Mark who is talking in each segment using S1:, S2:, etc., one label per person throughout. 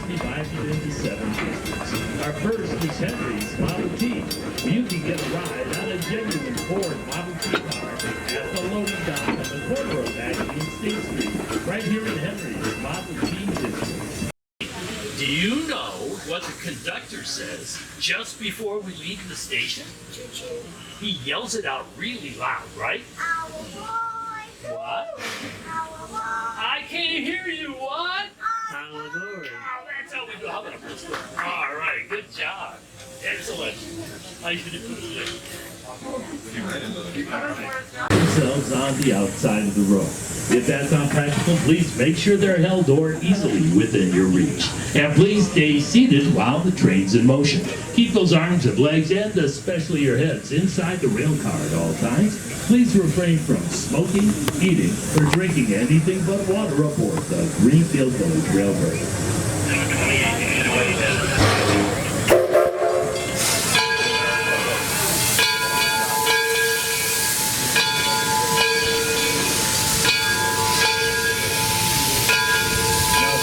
S1: divided into 7 districts. Our first is Henry's Model T. You can get a ride on a genuine Ford Model T car at the loading dock on the corner of Acton and State Street, right here in Henry's Model T district. Do you know what the conductor says just before we leave the station? He yells it out really loud, right?
S2: Our boy.
S1: What?
S2: Our boy.
S1: I can't hear you. What?
S2: Our
S1: Oh, that's how we do. How about a first one? All right, good job. Excellent. How you doing? Themselves on the outside of the road. If that's not practical, please make sure they're held or easily within your reach. And please stay seated while the train's in motion. Keep those arms and legs and especially your heads inside the rail car at all times. Please refrain from smoking, eating, or drinking anything but water aboard the Greenfield Village Railroad.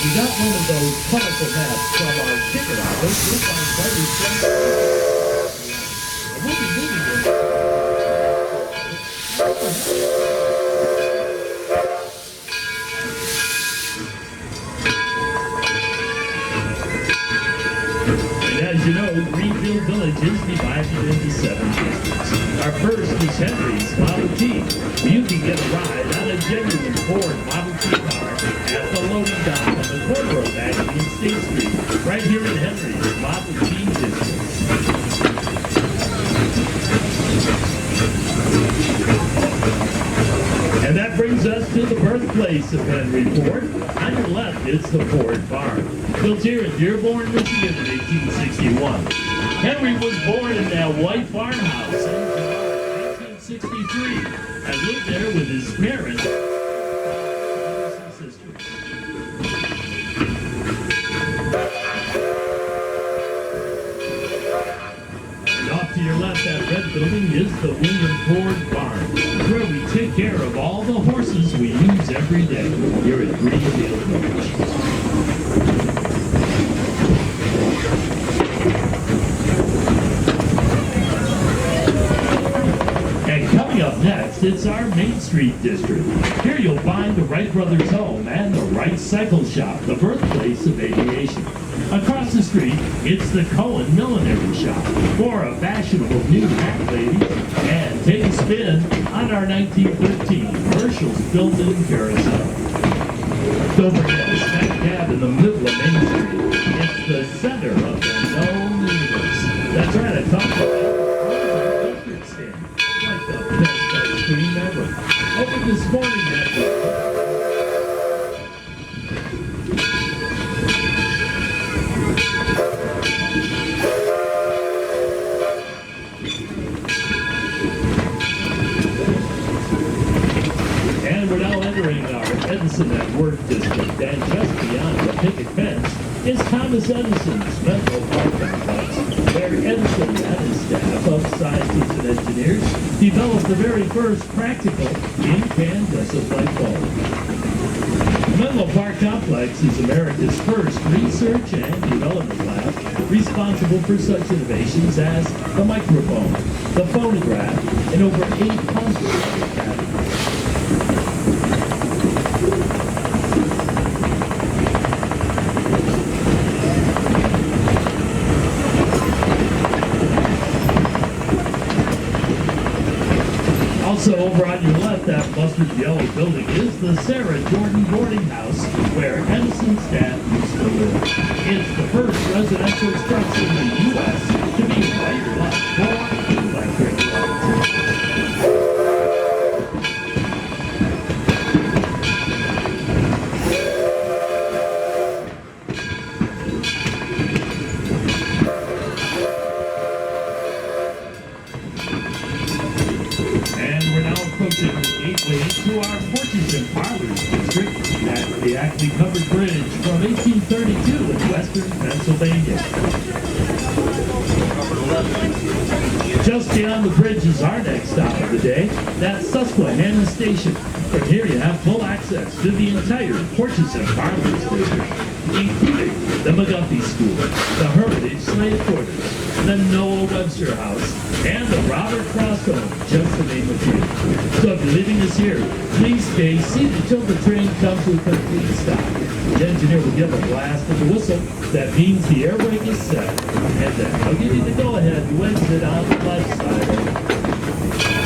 S1: We got one of those colorful maps from our ticket office. You'll find quite a we'll be moving them. And as you know, Greenfield Village is divided into 7 districts. Our first is Henry's Model T. You can get a ride on a genuine Ford Model T car at the loading dock on the corner of Acton and State Street, right here in Henry's Model T district. And that brings us to the birthplace of Henry Ford. On your left, it's the Ford Barn, built here in Dearborn, Michigan in 1861. Henry was born in that white farmhouse in 1863 and lived there with his parents and sisters. And off to your left, that red building is the William Ford Barn, where we take care of all the horses we use every day here at Greenfield Village. And coming up next, it's our Main Street district. Here you'll find the Wright Brothers home and the Wright Cycle Shop, the birthplace of aviation. Across the street, it's the Cohen Millinery Shop for a fashionable new hat lady. And take a spin on our 1913 Herschel's built-in carousel. Don't forget the snack cab in the middle of Main Street. It's the center of the known universe. That's right, I talked about the record stand. Like the best ice cream ever. Open this morning at the... And we're now entering our Edison at Work district, and just beyond the picket fence is Thomas Edison's Menlo Park complex, where Edison and his staff of scientists and engineers developed the very first practical incandescent light bulb. The Menlo Park complex is America's first research and development lab, responsible for such innovations as the microphone, the phonograph, and over 800 patents. Also over on your left, that mustard yellow building is the Sarah Jordan boarding house where Edison's staff used to live. It's the first residential structure in the U.S. to be lighted up for electric lights. Approaching the gateway to our Porches and Parlors district at the Ackley Covered Bridge from 1832 in western Pennsylvania. Just beyond the bridge is our next stop of the day, that's Susquehanna Station. From here you have full access to the entire Porches and Parlors district, including the McGuffey School, the Hermitage Slade Quarters, the Noah Webster House, and the Robert Frost Home, just to name a few. So if you're leaving us here, please stay seated till the train comes to a complete stop. The engineer will give a blast of the whistle. That means the air brake is set. And then I'll give you the go-ahead to exit on the left side.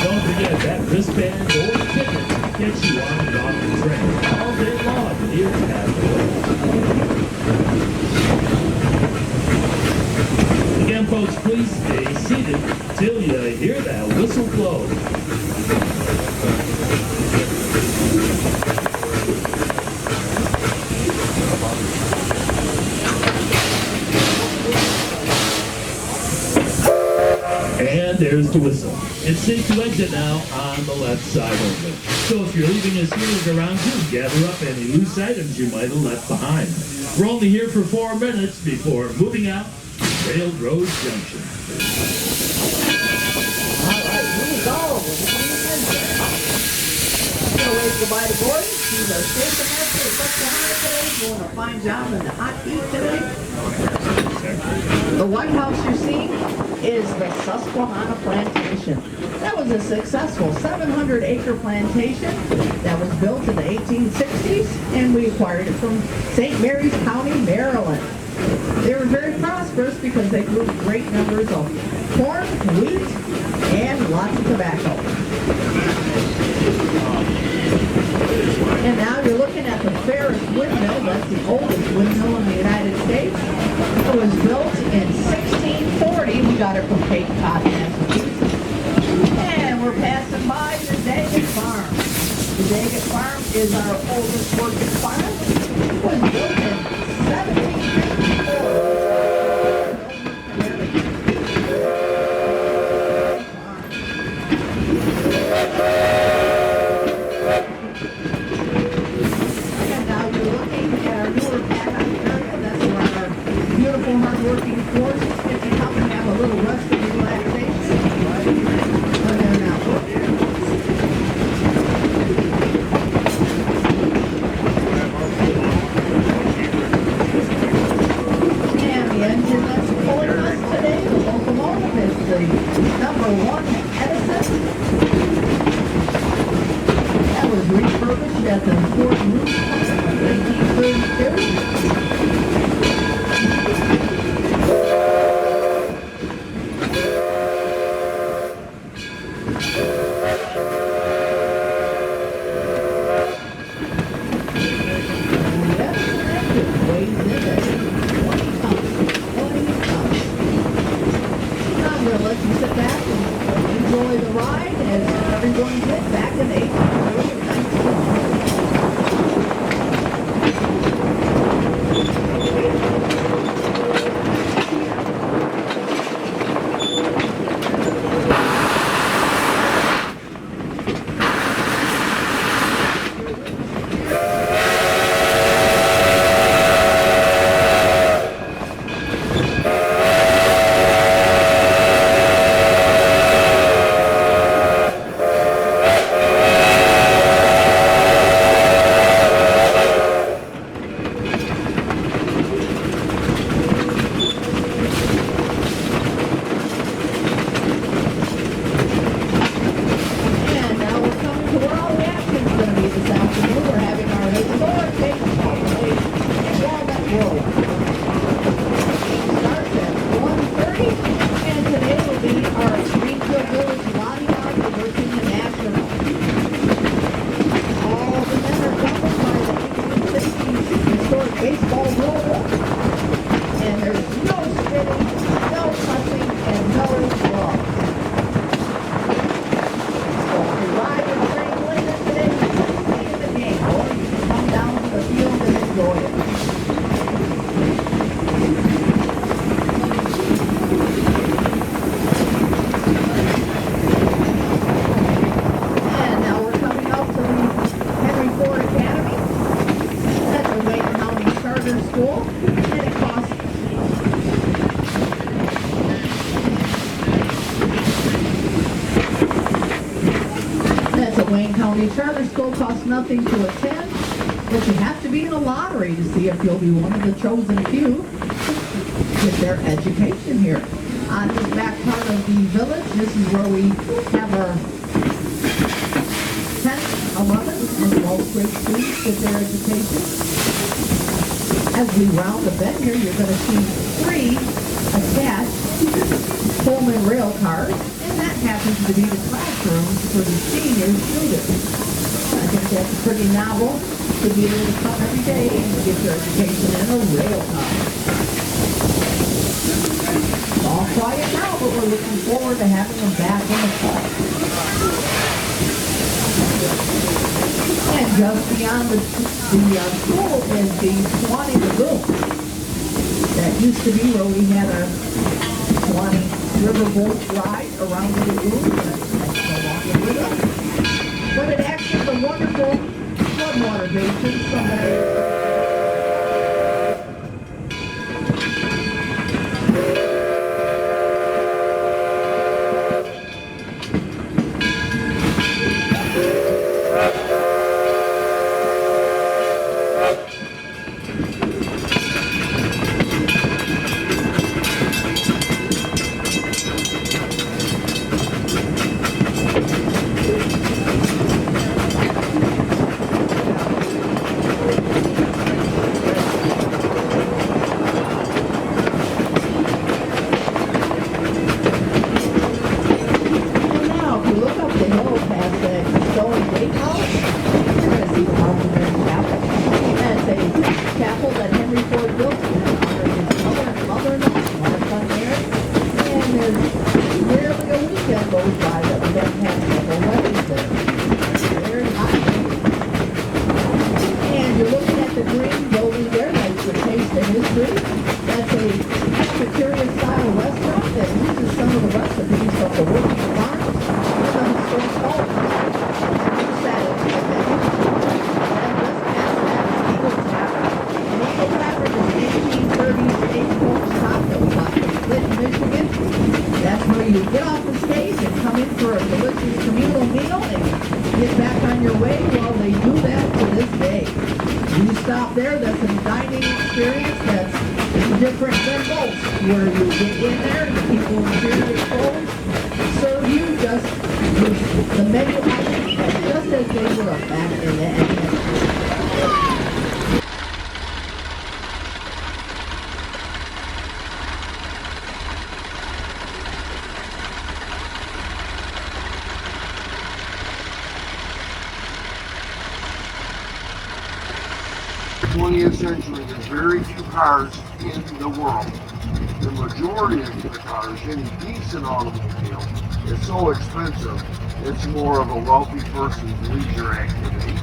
S1: Don't forget that wristband or ticket gets you on and off the train all day long here at the Again, folks, please stay seated till you hear that whistle blow. And there's the whistle. It's safe to exit now on the left side only. So if you're leaving us here around you, gather up any loose items you might have left behind. We're only here for 4 minutes before moving out Railroad Junction.
S3: All right, here we go. Always goodbye to Gordon. He's our station master at Susquehanna today. Doing a fine job in the hot heat today. The White House you're seeing is the Susquehanna Plantation. That was a successful 700-acre plantation that was built in the 1860s, and we acquired it from St. Mary's County, Maryland. They were very prosperous because they grew great numbers of corn, wheat, and lots of tobacco. And now you're looking at the Ferris windmill. That's the oldest windmill in the United States. It was built in 1640. We got it from Cape Cod, Massachusetts. And we're passing by the Daggett Farm. The Daggett Farm is our oldest working farm. It was built in 1754. Hard-working forces, if you help them have a little rest and relaxation when they're not working. And the engine that's pulling us today, the locomotive, is the #1 Edison. That was refurbished at the Fort Root in 1932. Charter school costs nothing to attend. But you have to be in a lottery to see if you'll be one of the chosen few to get their education here. On this back part of the village, this is where we have our 10th, 11th, and 12th grade students get their education. As we round the bend here, you're going to see 3 attached Pullman rail cars, and that happens to be the classrooms for the senior students. I think that's pretty novel to be able to come every day and get your education in a rail car. It's all quiet now, but we're looking forward to having them back in the fall. And just beyond the school is the Swanee Lagoon. That used to be where we had our Swanee riverboat ride around the lagoon, but that's no longer with us. But it actually is a wonderful floodwater basin.
S4: The 20th century, there's very few cars in the world. The majority of the cars, any decent automobile, is so expensive, it's more of a wealthy person's leisure activity.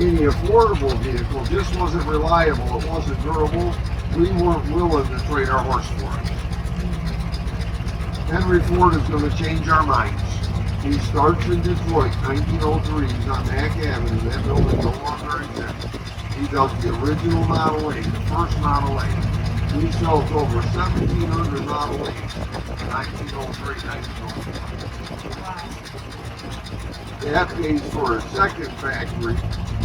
S4: Any affordable vehicle just wasn't reliable, it wasn't durable. We weren't willing to trade our horse for it. Henry Ford is going to change our minds. He starts in Detroit, 1903, he's on Mack Avenue, that building no longer exists. He does the original Model A, the first Model A. He sells over 1,700 Model A's in 1903, 1904. That pays for a second factory,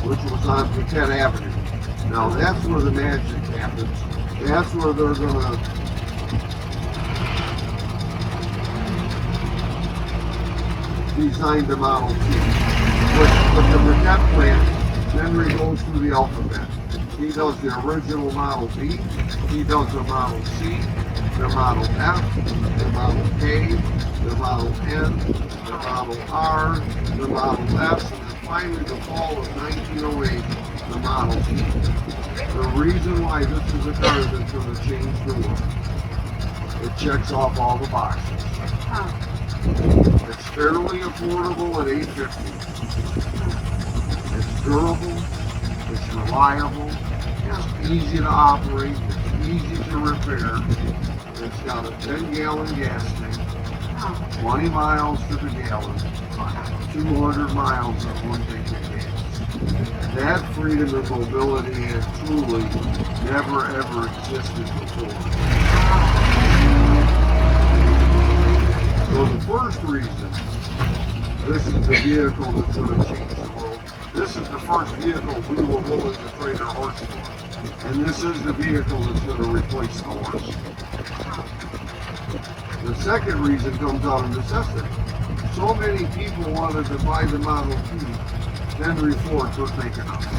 S4: which was on Paquette Avenue. Now that's where the magic happens. That's where they're going to design the Model T. With the Paquette plant, Henry goes through the alphabet. He does the original Model B, he does the Model C, the Model F, the Model K, the Model N, the Model R, the Model S, and then finally the fall of 1908, the Model T. The reason why this is a car that's going to change the world. It checks off all the boxes. It's fairly affordable at $850. It's durable, it's reliable, it's easy to operate, it's easy to repair. It's got a 10-gallon gas tank, 20 miles to the gallon, 200 miles of one tank of gas. That freedom of mobility has truly never ever existed before. So the first reason this is the vehicle that's going to change the world, This is the first vehicle we were willing to trade our horse for. And this is the vehicle that's going to replace the horse. The second reason comes out of necessity. So many people wanted to buy the Model T, Henry Ford took make enough. So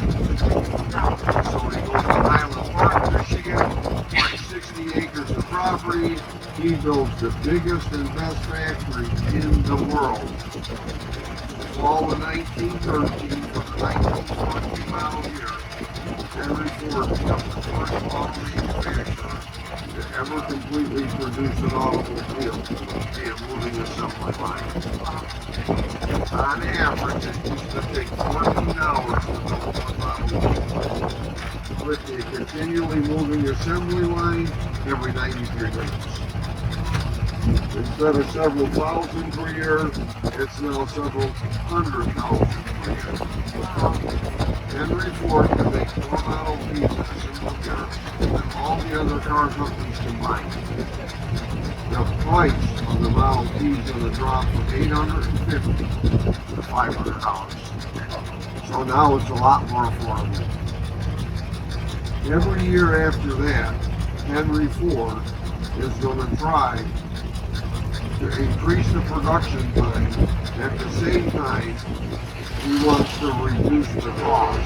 S4: he goes to Highland Park, Michigan, buys 60 acres of property. He builds the biggest and best factory in the world. Fall of 1913 for the 1914 model year, Henry Ford becomes the first auto manufacturer to ever completely produce an automobile via moving assembly line. On average, it used to take 14 hours to build one model. With the continually moving assembly line every 93 days. Instead of several thousand per year, it's now several 100,000 per year. Henry Ford can make 4 Model Ts in a single year than all the other car companies combined. The price of the Model T is going to drop from $850 to $500. So now it's a lot more affordable. Every year after that, Henry Ford is going to try to increase the production time. At the same time, he wants to reduce the cost.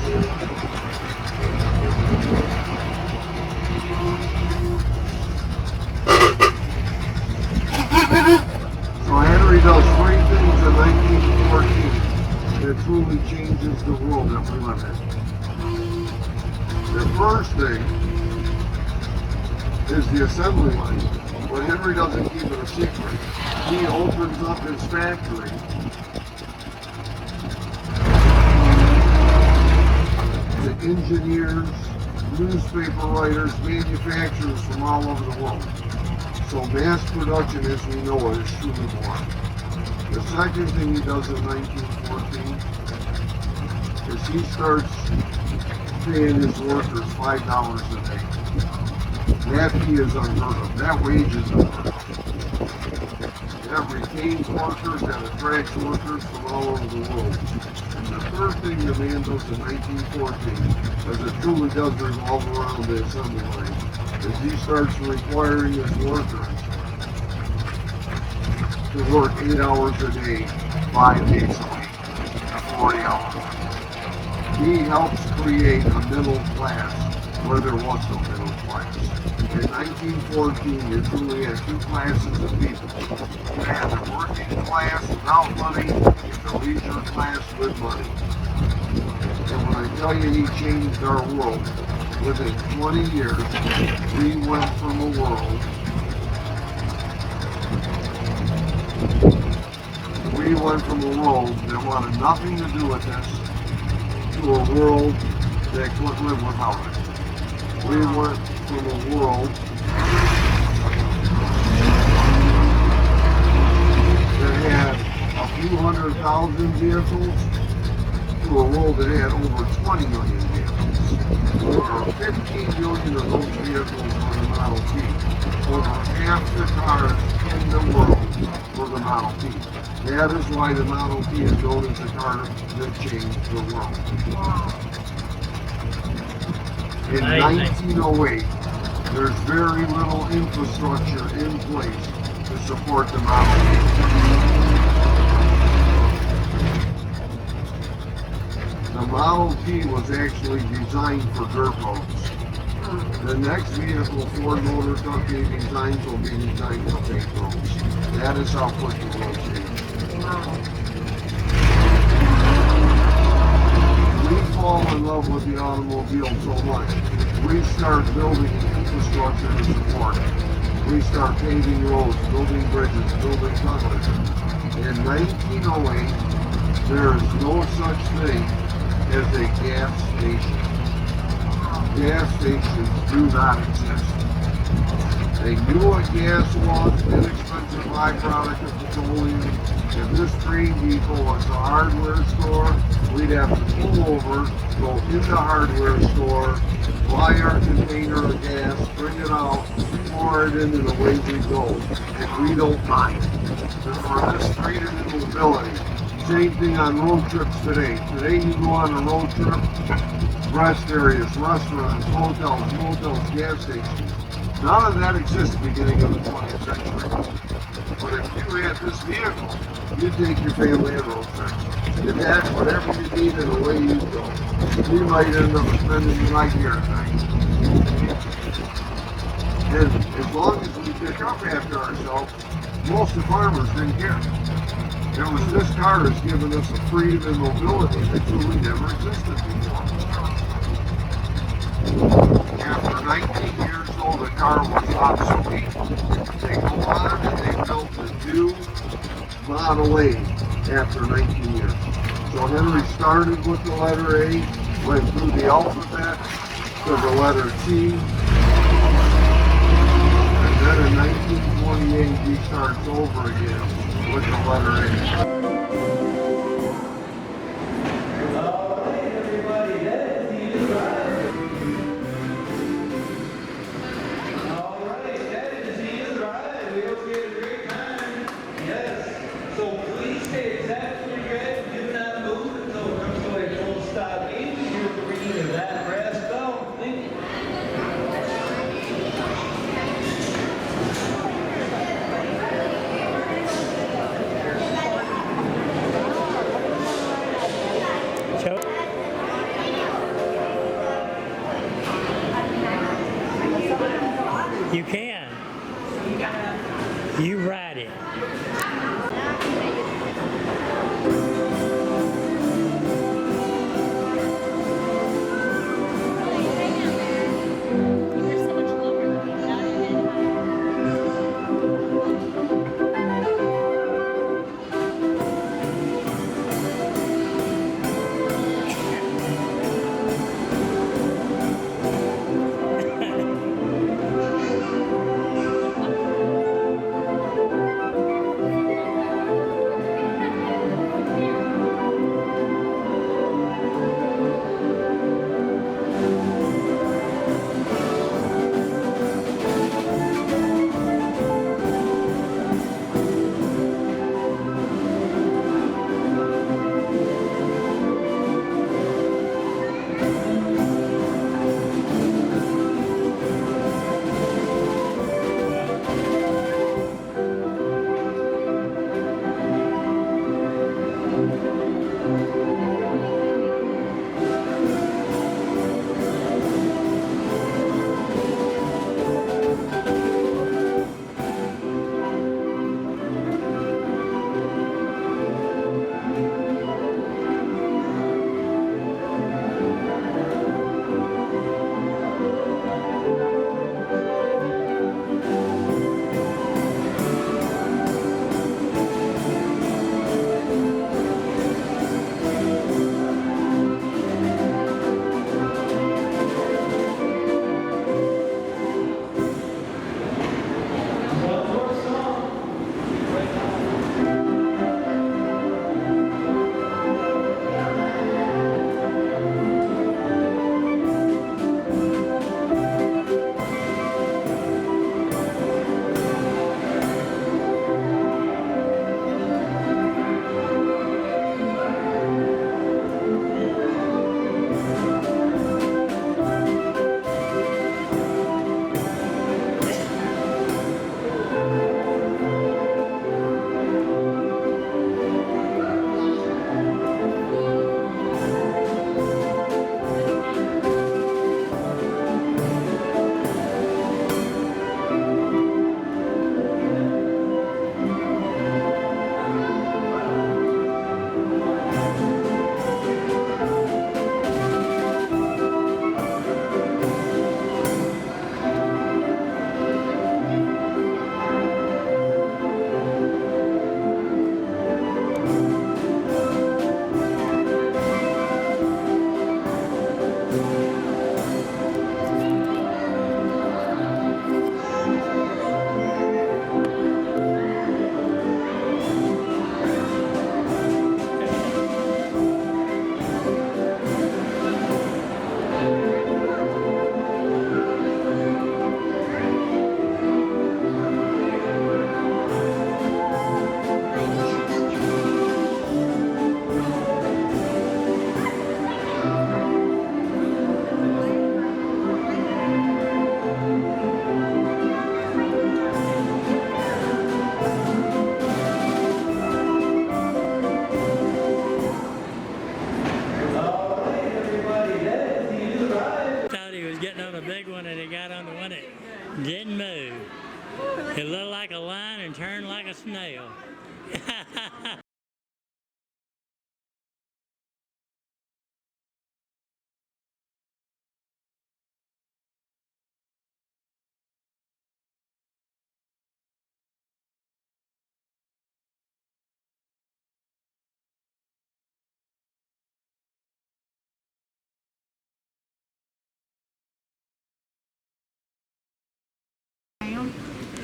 S4: So Henry does 3 things in 1914 that truly changes the world that we live in. The first thing is the assembly line. But Henry doesn't keep it a secret. He opens up his factory to engineers, newspaper writers, manufacturers from all over the world. So mass production, as we know it, is truly born. The second thing he does in 1914 is he starts paying his workers $5 a day. That fee is unheard of. That wage is unheard of. That retains workers, that attracts workers from all over the world. And the third thing the man does in 1914, as it truly does revolve around the assembly line, is he starts requiring his workers to work 8 hours a day, 5 days a week, 40 hours. He helps create a middle class where there was no middle class. In 1914, you truly had 2 classes of people. You had the working class without money, and the leisure class with money. And when I tell you he changed our world, within 20 years, we went from a world that wanted nothing to do with this to a world that couldn't live without it. We went from a world that had a few 100,000 vehicles to a world that had over 20 million vehicles. Over 15 million of those vehicles were the Model T. Over half the cars in the world were the Model T. That is why the Model T is known as the car that changed the world. In 1908, there's very little infrastructure in place to support the Model T. The Model T was actually designed for dirt roads. The next vehicle Ford Motor Company designs will be designed for paved roads. That is how quick the world changed. We fall in love with the automobile so much. We start building infrastructure to support it. We start paving roads, building bridges, building tunnels. In 1908, there is no such thing as a gas station. Gas stations do not exist. They knew what gas was, an inexpensive byproduct of petroleum. If this train depot was a hardware store, we'd have to pull over, go in the hardware store, buy our container of gas, bring it out, pour it in, and away we go. And we don't mind. But for this freedom and mobility, Same thing on road trips today. Today you go on a road trip, rest areas, restaurants, hotels, motels, gas stations. None of that exists beginning of the 20th century. But if you had this vehicle, you'd take your family on road trips. You'd have whatever you need and away you go. You might end up spending the night here at night. And as long as we pick up after ourselves, most of the farmers didn't care. It was this car that's given us a freedom and mobility that truly never existed before. After 19 years old, the car was obsolete. They go on and they built the new Model A after 19 years. So Henry started with the letter A, went through the alphabet to the letter T, and then in 1928 he starts over again with the letter A.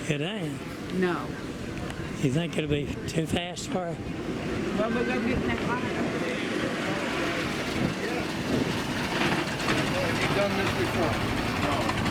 S5: It ain't.
S6: No.
S5: You think it'll be too fast for her?
S6: Well, we'll go get in that car.
S4: You've done this before.